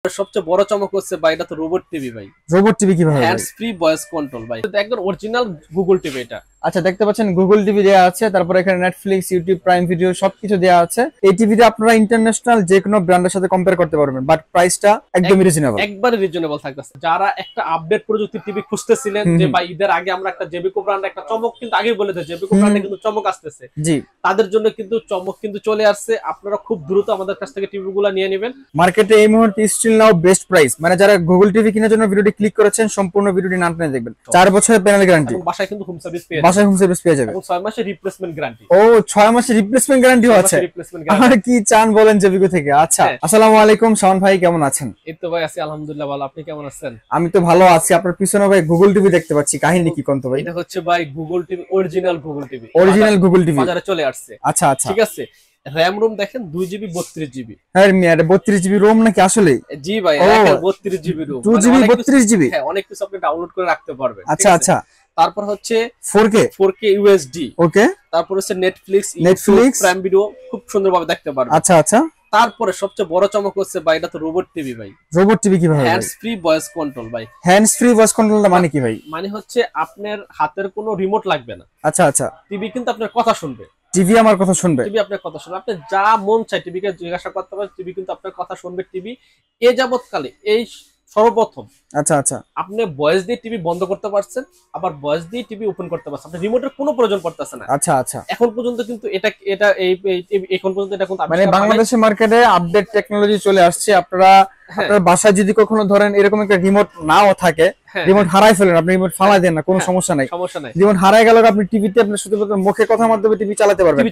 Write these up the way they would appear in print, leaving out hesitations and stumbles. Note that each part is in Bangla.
সবচেয়ে বড় চমক হচ্ছে ভাই, এটা তো রোবট টিভি ভাই। রোবট টিভি কিভাবে ভাই? হ্যান্ডস ফ্রি ভয়েস কন্ট্রোল ভাই, এটা একদম অরিজিনাল গুগল টিভি এটা। আচ্ছা, দেখতে পাচ্ছেন গুগল টিভি দেওয়া আছে, তারপর এখানে নেটফ্লিক্স, ইউটিউব, প্রাইম ভিডিও সবকিছু দেওয়া আছে। এই টিভিতে আপনারা ইন্টারন্যাশনাল যে কোনো ব্র্যান্ডের সাথে কম্পেয়ার করতে পারবেন, বাট প্রাইসটা একদমই রিজনেবল। একবারে রিজনেবল থাকতেছে। যারা একটা আপডেট প্রযুক্তি টিভি খুঁজতেছিলেন, যে ভাই ঈদের আগে আমরা একটা জেবিকো ব্র্যান্ড, একটা চমক কিন্তু আগেই বলেছে জেবিকো ব্র্যান্ডে কিন্তু চমক আসতেছে, জি, তাদের জন্য কিন্তু চমক কিন্তু চলে আসছে। আপনারা খুব দ্রুত আমাদের কাছ থেকে টিভি গুলা নিয়ে নেবেন। মার্কেটে এই মুহূর্তে স্টিল নাও বেস্ট প্রাইস। মানে যারা গুগল টিভি কেনার জন্য ভিডিওটি ক্লিক করেছেন, সম্পূর্ণ ভিডিওটি না টেনে দেখবেন। 4 বছরের প্যানেল গ্যারান্টি, বাসায় কিন্তু হোম সার্ভিস পেয়ে বাসায় হোম সার্ভিস পেয়ে যাবে, এবং 6 মাসের রিপ্লেসমেন্ট গ্যারান্টি। ও 6 মাসের রিপ্লেসমেন্ট গ্যারান্টিও আছে। আর কি চান বলেন জেবিকো থেকে। আচ্ছা, আসসালামু আলাইকুম শাওন ভাই, কেমন আছেন? এই তো ভাই আছি আলহামদুলিল্লাহ ভালো, আপনি কেমন আছেন? আমি তো ভালো আছি। আপনার পিছনে ভাই গুগল টিভি দেখতে পাচ্ছি, কাহিনী কি কোনটা ভাই? এটা হচ্ছে ভাই Google TV, original Google TV, original Google TV বাজারে চলে আসছে। আচ্ছা আচ্ছা, ঠিক আছে। র‍্যাম রোম দেখেন 2GB 32GB। হ্যাঁ মিয়া, 32GB রোম নাকি আসলে? জি ভাই, 32GB রোম, 2GB 32GB। হ্যাঁ, অনেক কিছু আপনি ডাউনলোড করে রাখতে পারবেন। আচ্ছা আচ্ছা, তারপর হচ্ছে 4K USD। ওকে, তারপর হচ্ছে নেটফ্লিক্স প্রাইম ভিডিও খুব সুন্দরভাবে দেখতে পারবেন। আচ্ছা আচ্ছা, তারপরে সবচেয়ে বড় চমক হচ্ছে ভাই, এটা তো রোবট টিভি ভাই। রোবট টিভি কিভাবে? হ্যান্ডস ফ্রি ভয়েস কন্ট্রোল ভাই। হ্যান্ডস ফ্রি ভয়েস কন্ট্রোলটা মানে কি ভাই? মানে হচ্ছে আপনার হাতের কোনো রিমোট লাগবে না। আচ্ছা আচ্ছা, টিভি কিন্তু আপনার কথা শুনবে। টিভি আমার কথা শুনবে? টিভি আপনার কথা শুনবে, আপনি যা মন চায় টিভিকে জিজ্ঞাসা করতে পারেন, টিভি কিন্তু আপনার কথা শুনবে। টিভি এ যাবৎকালে এই সর্বপ্রথম আচ্ছা আচ্ছা, আপনি ভয়েস দিয়ে টিভি বন্ধ করতে পারছেন, আবার ভয়েস দিয়ে টিভি ওপেন করতে পারছেন। আপনি রিমোটের কোনো প্রয়োজন পড়তেছে না। আচ্ছা আচ্ছা, এখন পর্যন্ত কিন্তু এটা এখন পর্যন্ত এটা কিন্তু মানে বাংলাদেশের মার্কেটে আপডেট টেকনোলজি চলে আসছে। আপনারা আপনার বাসায় যদি কখনো ধরেন এরকম একটা রিমোট নাও থাকে, রিমোট হারাই ফেলেন, আপনি রিমোট ফালাই দেন না, কোনো সমস্যা নাই। রিমোট হারাই গেল, আপনি টিভিতে আপনি শুধুমাত্র মুখে কথার মাধ্যমে টিভি চালাতে পারবেন।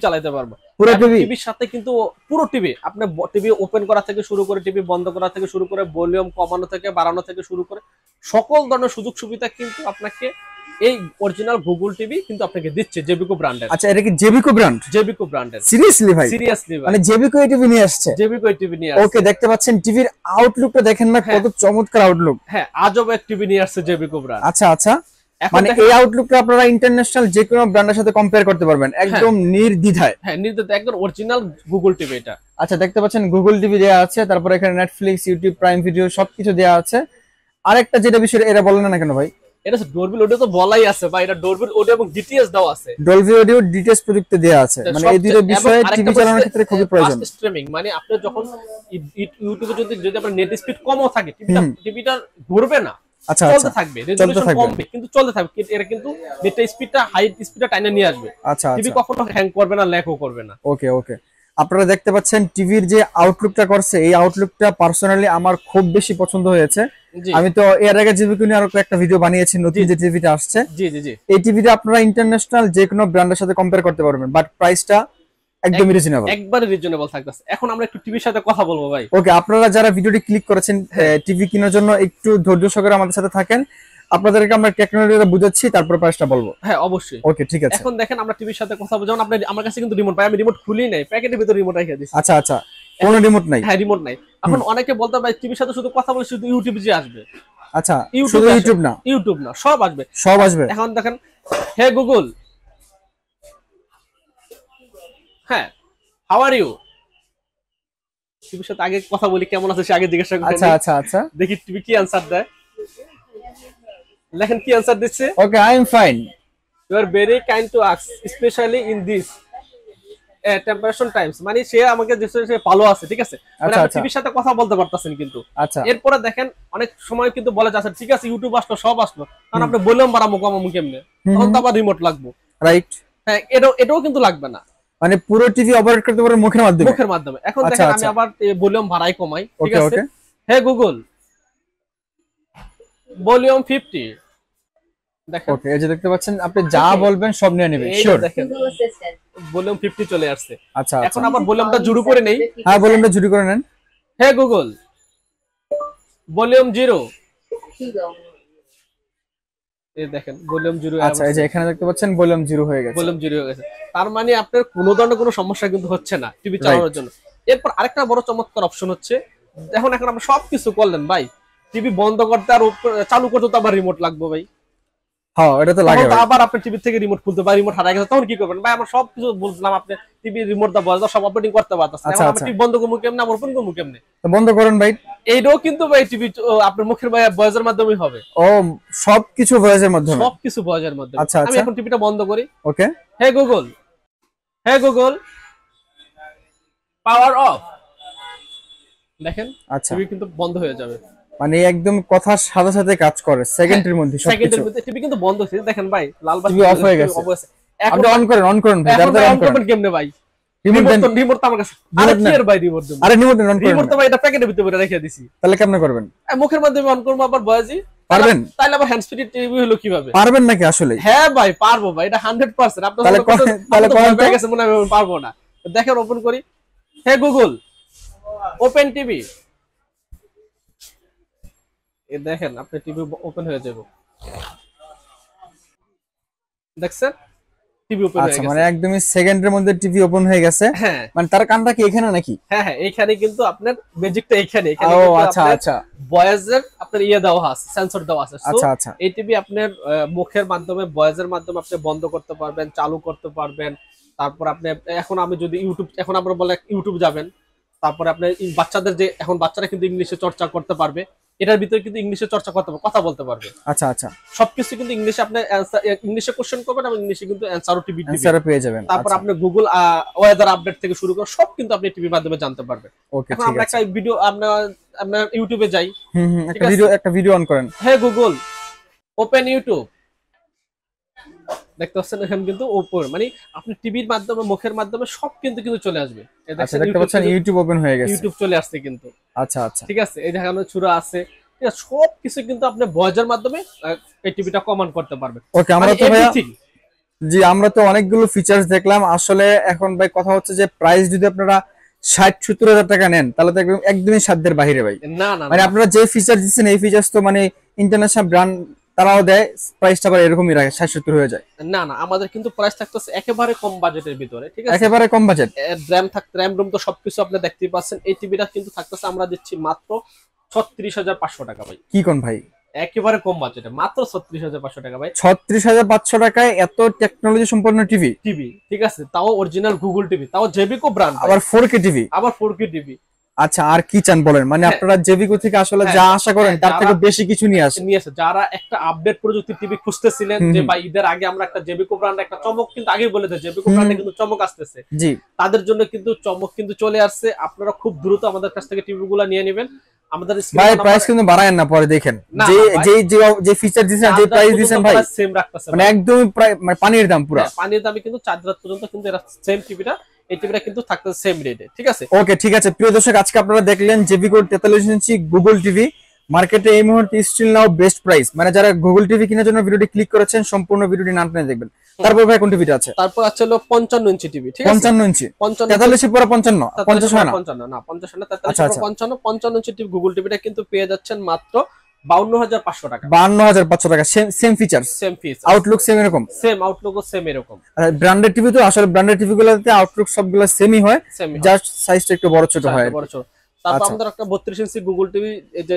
পুরো টিভির সাথে কিন্তু পুরো টিভি, আপনি টিভি ওপেন করা থেকে শুরু করে টিভি বন্ধ করা থেকে শুরু করে ভলিউম কমানো থেকে বাড়ানো থেকে শুরু করে সকল ধরনের সুযোগ সুবিধা কিন্তু আপনাকে এই অরিজিনাল গুগল টিভি কিন্তু আপনাকে দিচ্ছে জেবিকো ব্র্যান্ডের। আচ্ছা, এটা কি জেবিকো ব্র্যান্ড? জেবিকো ব্র্যান্ডের। সিরিয়াসলি ভাই? সিরিয়াসলি ভাই, মানে জেবিকো এই টিভি নিয়ে আসছে? জেবিকো এই টিভি নিয়ে আসছে। ওকে, দেখতে পাচ্ছেন টিভির আউটলুকটা দেখেন না, কত চমৎকার আউটলুক। হ্যাঁ, আজব এক টিভি নিয়ে আসছে জেবিকো ব্র্যান্ড। আচ্ছা আচ্ছা, মানে এই আউটলুকটা আপনারা ইন্টারন্যাশনাল যে কোনো ব্র্যান্ডের সাথে কম্পেয়ার করতে পারবেন একদম নির্দ্বিধায়। হ্যাঁ, নির্দ্বিধায়, একদম অরিজিনাল গুগল টিভি এটা। আচ্ছা, দেখতে পাচ্ছেন গুগল টিভি দেওয়া আছে, তারপর এখানে নেটফ্লিক্স, ইউটিউব, প্রাইম ভিডিও সবকিছু দেওয়া আছে। আরেকটা যেটা বিষয় এটা বলেন না কেন ভাই? এটা ডলবি অডিও তো বলাই আছে ভাই, এটা ডলবি অডিও এবং ডিটিএস দাও আছে। ডলবি অডিও ডিটিএস প্রযুক্তি দেওয়া আছে, মানে এই দুটো বিষয় টিভি চালানোর ক্ষেত্রে খুবই প্রয়োজন। স্ট্রিমিং মানে আপনি যখন ইউটিউবে যদি আপনার নেট স্পিড কমও থাকে, টিভিটা ঘুরবে না, আচ্ছা চলতে থাকবে, রেজোলিউশন কমবে কিন্তু চলতে থাকবে। এটা কিন্তু নেট স্পিডটা হাই স্পিডটা টাইনে নিয়ে আসবে। আচ্ছা, টিভি কখনো হ্যাং করবে না, ল্যাগও করবে না। ওকে ওকে, আপনারা দেখতে পাচ্ছেন টিভির যে আউটলুকটা করছে, এই আউটলুকটা পার্সোনালি আমার খুব বেশি পছন্দ হয়েছে। আমি তো এর আগে জেবিকো নিয়ে আরো একটা ভিডিও বানিয়েছি, নতুন যে টিভিটা আসছে। জি জি জি, এই টিভিটা আপনারা ইন্টারন্যাশনাল যে কোনো ব্র্যান্ডের সাথে কম্পেয়ার করতে পারবেন, বাট প্রাইসটা একদমই রিজনেবল। একবারে রিজনেবল থাকতেছে। এখন আমরা একটু টিভির সাথে কথা বলবো ভাই। ওকে, আপনারা যারা ভিডিওটি ক্লিক করেছেন টিভি কেনার জন্য একটু ধৈর্য সহকারে আমাদের সাথে থাকেন, আপনাদেরকে আমরা টেকনোলজিটা বুঝাচ্ছি, তারপর প্রাইসটা বলবো। হ্যাঁ অবশ্যই, ওকে ঠিক আছে। এখন দেখেন আমরা টিভির সাথে কথা বলবো, যেমন আপনি আমার কাছে কিন্তু রিমোট পাই, আমি রিমোট খুলি নাই, প্যাকেটের ভিতর রিমোট রেখে দিয়েছি। আচ্ছা আচ্ছা, কোনো রিমোট নাই? হ্যাঁ, রিমোট নাই। এখন অনেকে বলতে ভাই টিভির সাথে শুধু কথা বলে শুধু ইউটিউব যে আসবে। আচ্ছা, শুধু ইউটিউব না, ইউটিউব না, সব আসবে, সব আসবে। এখন দেখেন, হে গুগল, হ্যাঁ হাউ আর ইউ, টিভির সাথে আগে কথা বলি কেমন আছে সে আগে জিজ্ঞাসা করি। আচ্ছা আচ্ছা আচ্ছা, দেখি টিভি কি আনসার দেয়। দেখেন কি আনসার দিচ্ছে। Okay, I am fine, you are very kind to ask specially in this temperature times. মানে সে আমাকে সে ভালো আছে, ঠিক আছে, মানে আপনি টিভির সাথে কথা বলতে পারতেছেন কিন্তু। আচ্ছা, এরপরে দেখেন অনেক সময় কিন্তু বলে যাচ্ছে ঠিক আছে ইউটিউব আসলো সব আসলো, কারণ আপনি বললাম বাড়াবো কমাবো কেমনে, তখন তো আবার রিমোট লাগবে, রাইট? হ্যাঁ, এটাও কিন্তু লাগবে না, মানে পুরো টিভি অপারেট করতে পারবেন মুখের মাধ্যমে। মুখের মাধ্যমে। এখন দেখেন আমি আবার ভলিউম বাড়াই কমাই, ঠিক আছে। Hey Google, volume 50। দেখেন, ওকে, এই যে দেখতে পাচ্ছেন, আপনি যা বলবেন সব নিয়ে নেবে, শিওর। দেখেন ভলিউম 50 চলে আসছে। আচ্ছা, এখন আবার ভলিউমটা জুড়ে করে নেই। হ্যাঁ, ভলিউমটা জুড়ে করে নেন। Hey Google, volume 0। এই দেখেন ভলিউম 0। আচ্ছা, এই যে এখানে দেখতে পাচ্ছেন ভলিউম 0 হয়ে গেছে, ভলিউম 0 হয়ে গেছে। তার মানে আপনার কোনো ধরনের কোনো সমস্যা কিন্তু হচ্ছে না টিভি চালানোর জন্য। এরপর আরেকটা বড় চমৎকার অপশন হচ্ছে, এখন আমরা সবকিছু করলেন ভাই, টিভি বন্ধ করতে আর চালু করতে তো আবার রিমোট লাগবে ভাই। হ্যাঁ এটা তো লাগে ভাই। আবার আপনি টিভি থেকে রিমোট খুলতে বা রিমোট হারিয়ে গেছে তখন কি করবেন ভাই? আমরা সবকিছু বলছিলাম, আপনি টিভি রিমোট দা বয়স সব অপারেটিং করতে পারতেছেন, এখন আমি টিভি বন্ধ করবো কেমনে, আমার ওপেন করবো কেমনে? তো বন্ধ করেন ভাই। এইটাও কিন্তু ভাই টিভি আপনার মুখের ভয়েসের মাধ্যমেই হবে। ও সবকিছু ভয়েসের মাধ্যমে? সবকিছু ভয়েসের মাধ্যমে। আচ্ছা আমি আচ্ছা, এখন টিভিটা বন্ধ করি। Okay. Hey Google, hey Google, power off. দেখেন আচ্ছা, টিভি কিন্তু বন্ধ হয়ে যাবে। মানে একদম কথার সাথে সাথে কাজ করে সেকেন্ডের মধ্যে সবকিছু। সেকেন্ডের মধ্যে টিভি কিন্তু বন্ধ হচ্ছে, দেখেন ভাই লাল বাতি টিভি অফ হয়ে গেছে। এখন আপনি অন করেন ভাই, এখন দাঁড়ান অন করবেন কেমনে ভাই? রিমোট দেন। রিমোট তো আমার কাছে। আরে কি এর ভাই রিমোট দেন? আরে রিমোট দেন, অন করেন। রিমোট তো ভাই এটা প্যাকেটের ভিতরে রেখে দিছি। তাহলে কেমনে করবেন? মুখের মাধ্যমে অন করব আবার ভয়েসই পারবেন? তাহলে আবার হ্যান্ড স্পিড টিভি হলো কিভাবে? পারবেন নাকি আসলে? হ্যাঁ ভাই পারবো ভাই, এটা 100%। আপনার তাহলে করেন তো গেছে মনে হয় আমি পারবো না। দেখেন ওপেন করি। Hey Google, open TV. এই দেখেন আপনার টিভি ওপেন হয়ে যাবে। দেখছেন টিভি ওপেন হয়ে আচ্ছা, গেছে। মানে একদমই সেকেন্ডের মধ্যে টিভি ওপেন হয়ে গেছে। হ্যাঁ, মানে তার কানটা কি এখানে নাকি? হ্যাঁ হ্যাঁ, এইখানে কিন্তু আপনার ম্যাজিকটা এখানে ও আচ্ছা আচ্ছা, ভয়েসের আপনার ইয়ে দেওয়া আছে, সেন্সর দেওয়া আছে। আচ্ছা আচ্ছা। এই টিভি আপনার মুখের মাধ্যমে ভয়েসের মাধ্যমে আপনি বন্ধ করতে পারবেন, চালু করতে পারবেন। তারপর আপনি এখন আমি যদি ইউটিউব, এখন আমরা বলে ইউটিউব যাবেন, তারপরে আপনার বাচ্চাদের যে এখন বাচ্চারা কিন্তু ইংলিশে চর্চা করতে পারবে, এটার ভিতরে কিন্তু ইংলিশে চর্চা করতে পারবে, কথা বলতে পারবে। আচ্ছা আচ্ছা, সবকিছু কিন্তু ইংলিশে আপনি ইংলিশে কোশ্চেন করবেন এবং ইংলিশে কিন্তু অ্যানসারও টিভি পেয়ে যাবেন। তারপর আপনি গুগল ওয়েদার আপডেট থেকে শুরু করে সব কিন্তু আপনি টিভির মাধ্যমে জানতে পারবেন। ওকে, এখন ঠিক আমরা আছে। একটা ভিডিও আপনার ইউটিউবে যাই। একটা ভিডিও অন করেন। Hey Google, open YouTube. দেখতে পাচ্ছেন এখানে কিন্তু ওপেন, মানে আপনি টিভির মাধ্যমে মুখের মাধ্যমে সব কিন্তু চলে আসবে। আচ্ছা, দেখতে পাচ্ছেন ইউটিউব ওপেন হয়ে গেছে। ইউটিউব চলে আসছে কিন্তু। আচ্ছা আচ্ছা, ঠিক আছে, এই দেখানো ছুরা আছে। ঠিক আছে, সব কিছু কিন্তু আপনি ভয়েসের মাধ্যমে এই টিভিটা কমান্ড করতে পারবেন। ওকে। আমরা তো ভাইয়া, জি আমরা তো অনেকগুলো ফিচার্স দেখলাম। আসলে এখন ভাই কথা হচ্ছে যে প্রাইস যদি আপনারা 60-70 হাজার টাকা নেন তাহলে তো একদমই সাধ্যের বাইরে ভাই। না না, মানে আপনারা যে ফিচার দিচ্ছেন এই ফিচার্স তো মানে ইন্টারন্যাশনাল ব্র্যান্ড তারাও দেয়, প্রাইসটা আবার এরকমই রাখে, 60-70 হয়ে যায়। না না, আমাদের কিন্তু প্রাইস থাকতেছে একেবারে কম বাজেটের ভিতরে। ঠিক আছে, একেবারে কম বাজেট। র্যাম রুম তো সবকিছু আপনি দেখতেই পাচ্ছেন। এই টিভিটা কিন্তু থাকতেছে আমরা দিচ্ছি মাত্র 36,500 টাকা ভাই। কি কোন ভাই? একেবারে কম বাজেটে মাত্র 36,500 টাকা ভাই। 36,500 টাকায় এত টেকনোলজি সম্পন্ন টিভি? ঠিক আছে, তাও অরিজিনাল গুগল টিভি, তাও জেবিকো ব্র্যান্ড, আবার 4K টিভি, আবার 4K টিভি। আচ্ছা, আর কি চান বলেন? মানে আপনারা জেবিকো থেকে আসলে যা আশা করেন তার থেকে বেশি কিছু নিয়ে আসে। যারা একটা আপডেট প্রযুক্তি টিভি খুঁজতেছিলেন, যে ভাই ঈদের আগে আমরা একটা জেবিকো ব্র্যান্ড একটা চমক কিন্তু আগে বলে দেয়, জেবিকো ব্র্যান্ডে কিন্তু চমক আসতেছে, জি তাদের জন্য কিন্তু চমক কিন্তু চলে আসছে। আপনারা খুব দ্রুত আমাদের কাছ থেকে টিভিগুলো নিয়ে নেবেন। আমাদের ভাই প্রাইস কিন্তু বাড়ায়েন না, পরে দেখেন যে ফিচার দিয়েছেন, যে প্রাইস দিয়েছেন ভাই সেম রাখতেছে, মানে একদমই মানে পানির দাম পুরো। পানির দামে কিন্তু 4 রাত পর্যন্ত কিন্তু এরা সেম টিভিটা, এই টিভিটা কিন্তু থাকতেছে সেম রেটে। ঠিক আছে, ওকে, ঠিক আছে। প্রিয় দর্শক, আজকে আপনারা দেখলেন জেবিকো 43 ইঞ্চি গুগল টিভি মার্কেটে এই মুহূর্তে স্টিল নাও বেস্ট প্রাইস। মানে যারা গুগল টিভি কেনার জন্য ভিডিওটি ক্লিক করেছেন সম্পূর্ণ ভিডিওটি না টেনে দেখবেন। তারপর ভাই কোন টিভিটা আছে? তারপর আছে হলো 55 ইঞ্চি টিভি। ঠিক আছে, 55 ইঞ্চি। 43 পুরো 55, 50 হয় না? 55 না, 50 না, 43 55 55 ইঞ্চি টিভি গুগল টিভিটা কিন্তু পেয়ে যাচ্ছেন মাত্র 52,500 টাকা। 52,500 টাকা। Same features, same feature, Outlook same এরকম, সেম আউটলুকও সেম এরকম। ব্র্যান্ডেড টিভি তো আসলে ব্র্যান্ডেড টিভিগুলোতে আউটলুক সবগুলো সেমই হয়, জাস্ট সাইজটা একটু বড় ছোট হয়। তারপর আমাদের একটা 32 ইঞ্চি গুগল টিভি, এই যে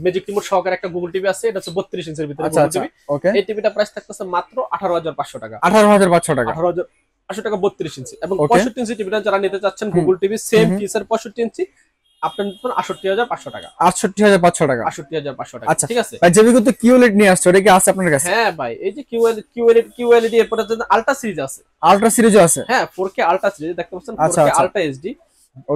ম্যাজিক রিমোট সহকারে একটা গুগল টিভি আছে, এটা হচ্ছে 32 ইঞ্চির ভিতরে গুগল টিভি। ওকে, এই টিভিটা প্রাইস থাকতেছে মাত্র 18,500 টাকা। 18,500 টাকা, 18,500 টাকা 32 ইঞ্চি। এবং 65 ইঞ্চি টিভিটা যারা নিতে চাচ্ছেন গুগল টিভি সেম ফিচার 65 ইঞ্চি, আপনার 68,500 টাকা। 68,500 টাকা, 68,500 টাকা। আচ্ছা ঠিক আছে ভাই। জেবিকো তো কিউএলইডি নিয়ে আসছে, ওটা কি আছে আপনার কাছে? হ্যাঁ ভাই, এই যে কিউএলইডি, এরপরে আলট্রা সিরিজ আছে, আলট্রা সিরিজও আছে। হ্যাঁ 4K আলট্রা সিরিজ দেখতে পাচ্ছেন, 4K আলট্রা এইচডি,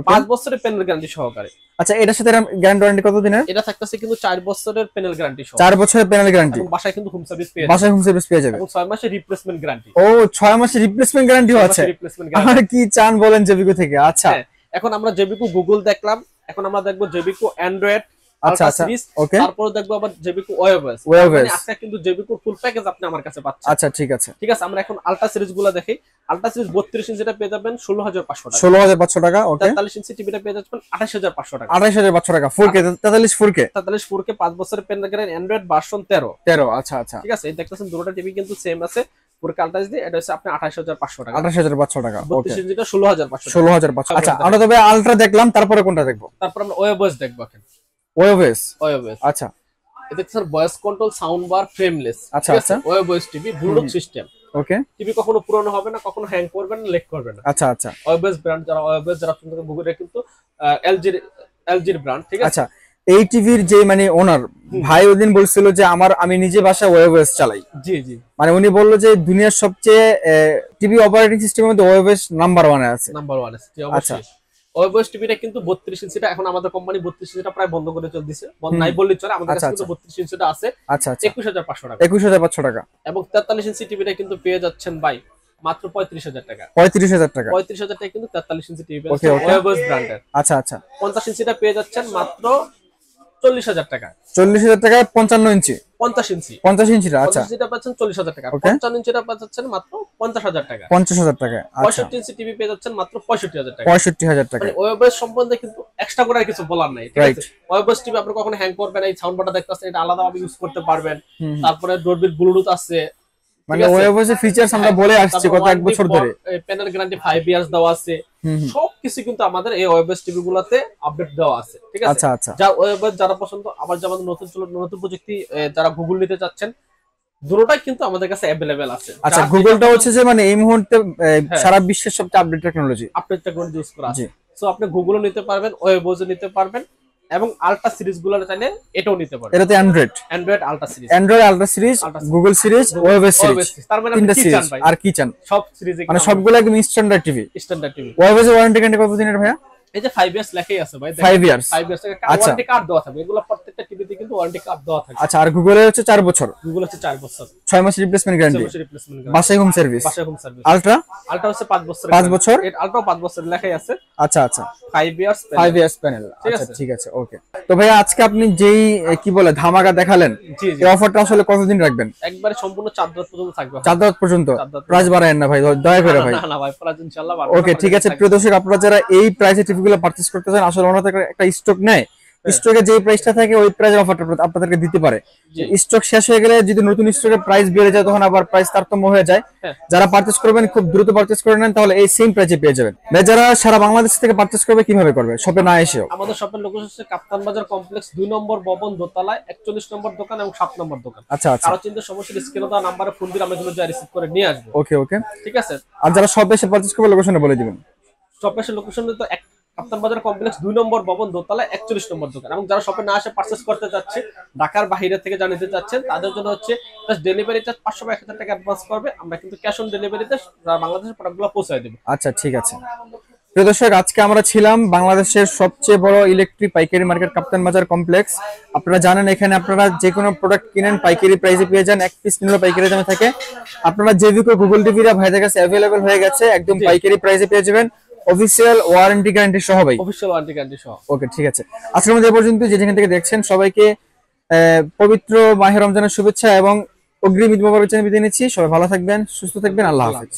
5 বছরের প্যানেল গ্যারান্টি সহকারে। আচ্ছা, এটার সাথে গ্যারান্টি ওয়ারেন্টি কত দিনের? এটা থাকতেছে কিন্তু 4 বছরের প্যানেল গ্যারান্টি সহ। 4 বছরের প্যানেল গ্যারান্টি, এবং বাসায় কিন্তু হোম সার্ভিস পেয়ে যাবেন। বাসায় হোম সার্ভিস পেয়ে যাবেন এবং 6 মাসের রিপ্লেসমেন্ট গ্যারান্টি। ও 6 মাসের রিপ্লেসমেন্ট গ্যারান্টিও আছে। আর কি চান বলেন জেবিকো থেকে। আচ্ছা, এখন আমরা জেবিকো গুগল দেখলাম, এখন আমরা দেখবো জেবিকো অ্যান্ড্রয়েড আলট্রা সিরিজ, তারপর দেখবো আবার জেবিকো ওয়েবএস। মানে আজকে কিন্তু জেবিকো ফুল প্যাকেজ আপনি আমার কাছে পাচ্ছেন। আচ্ছা, ঠিক আছে, ঠিক আছে। আমরা এখন আলট্রা সিরিজগুলো দেখি। আলট্রা সিরিজ 32 ইঞ্চিটা পেয়ে যাবেন 16,500 টাকা। 16,500 টাকা। ওকে, 43 ইঞ্চি টিভিটা পেয়ে যাচ্ছেন 28,500 টাকা। 28,500 টাকা 4K, 43 4K, 5 বছরের প্যানেল গ্যারান্টি, অ্যান্ড্রয়েড ভার্সন 13। আচ্ছা আচ্ছা, ঠিক আছে, এই দেখতেছেন দুটোটা টিভি কিন্তু সেম আছে, 4K আলট্রা এইচডি। এটা হচ্ছে আপনি 28,500 টাকা। 28,500 টাকা। 32 ইঞ্চিটা 16,500 টাকা। 16,500। আচ্ছা, আমরা তবে আলট্রা দেখলাম, তারপরে কোনটা দেখবো? তারপর আমরা ওয়েবএস দেখবো। এখন ওয়েবএস, ওয়েবএস, আচ্ছা এটা sir voice control sound bar frameless. আচ্ছা আচ্ছা, ওয়েবএস টিভি ব্লুটুথ সিস্টেম। ওকে, টিভি কখনো পুরনো হবে না, কখনো হ্যাং করবে না, লেগ করবে না। আচ্ছা আচ্ছা, ওয়েবএস ব্র্যান্ড, যারা ওয়েবএস যারা গুগলের কিন্তু এলজির ব্র্যান্ড, ঠিক আছে। আচ্ছা, এই টিভির যে মানে ওনার ভাই ওদিন বলছিল যে আমি নিজে বাসায় ওয়েবএস চালাই। জি জি, মানে উনি বললো যে দুনিয়ার সবচেয়ে টিভি অপারেটিং সিস্টেমের মধ্যে ওয়েবএস নাম্বার 1 আছে। নাম্বার 1 আছে, আচ্ছা। ওয়েবএস টিভিটা কিন্তু 32 ইঞ্চিটা, এখন আমাদের কোম্পানি 32 ইঞ্চিটা প্রায় বন্ধ করে চলতেছে, বন্ধ নাই বললেই চলে। আমাদের কাছে কিন্তু 32 ইঞ্চিটা আছে। আচ্ছা আচ্ছা, 21500 টাকা। 21500 টাকা। এবং 43 ইঞ্চি টিভিটা কিন্তু পেয়ে যাচ্ছেন ভাই মাত্র 35000 টাকা। 35000 টাকা, 35000 টাকা কিন্তু 43 ইঞ্চি টিভি আছে ওয়েবএস ব্র্যান্ডের। আচ্ছা আচ্ছা, 50 ইঞ্চিটা পেয়ে যাচ্ছেন মাত্র 40000 টাকা। 40000 টাকা 55 ইঞ্চি, 50 ইঞ্চি, 50 ইঞ্চিটা। আচ্ছা, 50 ইঞ্চিটা পাচ্ছেন 40000 টাকা। 55 ইঞ্চিটা পাচ্ছেন মাত্র 50000 টাকা। 50000 টাকা। আচ্ছা, 65 ইঞ্চি টিভি পেয়ে যাচ্ছেন মাত্র 65000 টাকা। 65000 টাকা। মানে ওয়েবএস সম্বন্ধে কিন্তু এক্সট্রা করে আর কিছু বলার নাই, ঠিক আছে। ওয়েবএস টিভি আপনি কখনো হ্যাং করবেন না, এই সাউন্ড বারটা দেখতেছেন, এটা আলাদাভাবে ইউজ করতে পারবেন। তারপরে ডোরবেল ব্লুটুথ আছে, মানে ওয়েবএস ফিচারস আমরা বলে আসছি গত 1 বছর ধরে। প্যানেল গ্যারান্টি 5 ইয়ার্স দেওয়া আছে, সবকিছু কিন্তু আমাদের এই ওয়েবএস টিভি গুলোতে আপডেট দেওয়া আছে, ঠিক আছে। আচ্ছা আচ্ছা, যা ওয়েবএস যারা পছন্দ, আবার যেমন নতুন প্রযুক্তি যারা গুগল নিতে চাচ্ছেন, দুটোটাই কিন্তু আমাদের কাছে अवेलेबल আছে। আচ্ছা, গুগলটা হচ্ছে যে মানে এই মুহূর্তে সারা বিশ্বের সবচেয়ে আপডেট টেকনোলজি ইউজ করা আছে। সো আপনি গুগলও নিতে পারবেন, ওয়েবএসও নিতে পারবেন, এবং আলট্রা সিরিজ গুলো চাইলে এটাও নিতে পারবেন। এটাতে Android ultra series, Google series, webOS series, তার মানে তিনটা কি সিরিজ। চান ভাই? আর কি চান? সব সিরিজে মানে সবগুলো একদম স্ট্যান্ডার্ড টিভি। ওয়েবএস এর ওয়ারেন্টি গ্যারান্টি কতদিনের ভাইয়া? এই যে 5 ইয়ার্স লেখাই আছে ভাই, 5 ইয়ার্স। 5 ইয়ার্স এর ওয়ারেন্টি কার্ড দেওয়া থাকবে। এগুলো প্রত্যেকটা টিভিতে কিন্তু ওয়ারেন্টি কার্ড দেওয়া থাকে। আচ্ছা, আর গুগলে হচ্ছে 4 বছর। গুগল হচ্ছে 4 বছর, 6 মাস রিপ্লেসমেন্ট গ্যারান্টি, বাসায় হোম সার্ভিস। আলট্রা হচ্ছে 5 বছর। 5 বছর, এর আলট্রাও 5 বছর লেখাই আছে। আচ্ছা আচ্ছা, 5 ইয়ার্স প্যানেল। আচ্ছা ঠিক আছে, ওকে। তো ভাইয়া আজকে আপনি যেই কি বলে ধামাকা দেখালেন, এই অফারটা আসলে কতদিন রাখবেন? একবারে সম্পূর্ণ 4 রাত পর্যন্ত থাকবে। 4 রাত পর্যন্ত? প্রাইস বাড়ায়েন না ভাই, দয়া করে ভাই। না ভাই, প্রাইস ইনশাআল্লাহ বাড়বে। ওকে ঠিক আছে। প্রিয় দর্শক, আপনারা যারা এই প্রাইসে টিভিগুলো পারচেজ করতে চান, আসলে ওনাদের একটা স্টক নেয়, স্টকে যে প্রাইসটা থাকে ওই প্রাইসের অফারটা আপনাদেরকে দিতে পারে। স্টক শেষ হয়ে গেলে যদি নতুন স্টকের প্রাইস বেড়ে যায়, তখন আবার প্রাইস তারতম্য হয়ে যায়। যারা পারচেজ করবেন খুব দ্রুত পারচেজ করে নেন, তাহলে এই সেম প্রাইসে পেয়ে যাবেন। যারা সারা বাংলাদেশ থেকে পারচেজ করবে কিভাবে করবে? শপে না এসেও? আমাদের শপের লোকেশন হচ্ছে কাপ্তান বাজার কমপ্লেক্স 2 নম্বর ভবন, দোতলায় 41 নম্বর দোকান এবং 7 নম্বর দোকান। আচ্ছা আচ্ছা, কারো চিন্তা সমস্যা স্ক্রিনে দেওয়া নম্বরে ফোন দিলে আমরা কিন্তু যা রিসিভ করে নিয়ে আসবো। ওকে ওকে, ঠিক আছে। আর যারা শপে এসে পারচেজ করবে লোকেশনে বলে দিবেন। শপের লোকেশন তো কাপ্তান বাজার কমপ্লেক্স 2 নম্বর ভবন, দোতলায় 41 নম্বর দোকান। এবং যারা শপে না এসে পারচেজ করতে যাচ্ছে, ঢাকার বাইরে থেকে যা নিতে চাচ্ছেন, তাদের জন্য হচ্ছে ডেলিভারি চার্জ 500 বা 1000 টাকা অ্যাডভান্স করবে, আমরা কিন্তু ক্যাশ অন ডেলিভারিতে বাংলাদেশের প্রোডাক্টগুলো পৌঁছে দেব। আচ্ছা ঠিক আছে। প্রিয় দর্শক, আজকে আমরা ছিলাম বাংলাদেশের সবচেয়ে বড় ইলেকট্রিক পাইকারি মার্কেট কাপ্তান বাজার কমপ্লেক্স। আপনারা জানেন এখানে আপনারা যে কোনো প্রোডাক্ট কিনেন পাইকারি প্রাইসে পেয়ে যান, এক পিস নিলেও পাইকারি দামে থাকে। আপনারা যে দুটো গুগল টিভিরা ভাইদের কাছে অ্যাভেলেবল হয়ে গেছে, একদম পাইকারি প্রাইসে পেয়ে যাবেন, অফিসিয়াল ওয়ারেন্টি গ্যারান্টি সহ ভাই। অফিসিয়াল ওয়ারেন্টি গ্যারান্টি সহ। ওকে ঠিক আছে। আজকের মধ্যে এ পর্যন্ত। যেখান থেকে দেখছেন সবাইকে পবিত্র মাহে রমজানের শুভেচ্ছা এবং অগ্রিম ঈদ মোবারক জানিয়ে বিদায় নিচ্ছি। সবাই ভালো থাকবেন, সুস্থ থাকবেন। আল্লাহ হাফেজ।